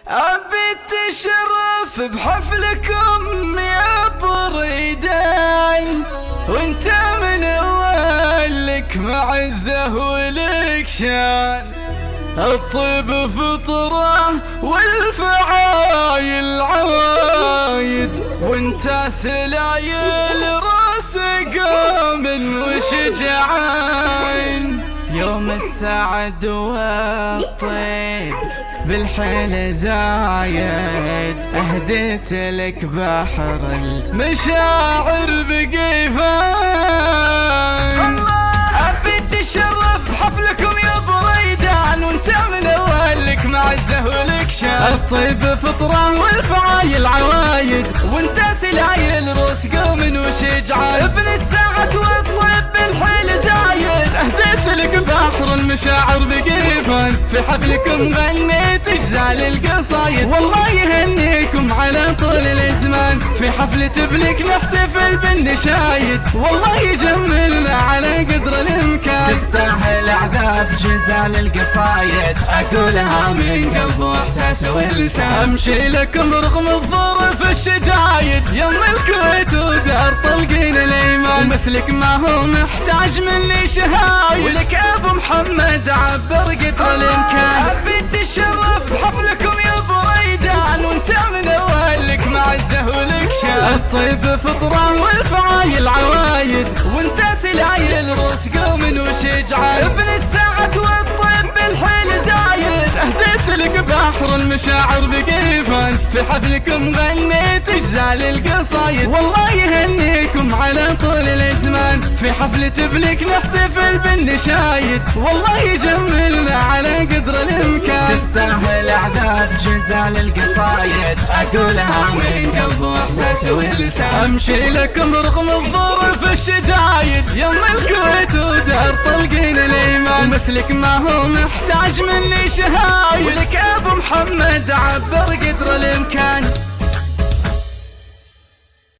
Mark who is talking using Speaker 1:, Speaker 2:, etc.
Speaker 1: أبي تشرف بحفلكم يا بريدان، وانت من أولك معزة ولك شان. الطيب فطرة والفعايل عوايد، وانت سلايل راس قوم وشجعان. يوم السعد والطيب بالحيل زايد، أهديت لك بحر المشاعر بقيفان. أبي تشرف بحفلكم يا بريدان، وانت من أولك معزة ولك شان. الطيب فطرة والفعايل عوايد، وانت سلايل روس قوم وشجعان. ابن السعد والطيب بالحيل زايد، أهديت لك بحر المشاعر بقيفان. في حفلكم غنيت اجزال القصايد، والله يهنيكم على طول الازمان. في حفلة ابنك نحتفل بالنشايد، والله يجملنا على قدر الامكان. تستاهل عذاب جزال القصايد، اقولها من قلب واحساس ولسان. امشي لكم رغم الظروف الشدايد، يم الكويت ودار طلقين الايمان. ومثلك ما هو محتاج مني شهايد، ولك ابو محمد عبر قدر الامكان. ابي تشرف حفلكم يا بريدان، وانت من اولك معزه ولك شان. الطيب فطره والفعايل عوايد، وانت سلايل روس قوم وشجعان. ابن السعد والطيب بالحيل زايد، اهديت لك بحر المشاعر بقيفان. في حفلكم غنيت اجزال القصايد، والله يهنيكم على طول الازمان. في حفلة ابنك نحتفل بالنشايد، والله يجملنا على قدر الامكان. تستاهل اعداد جزال القصايد، اقولها من قلب واحساس ولسان. امشي لكم رغم الظروف الشدايد، يم الكويت ودار طلقين الايمان. ومثلك ما هو محتاج مني شهايد، ولك ابو محمد عبر قدر الامكان.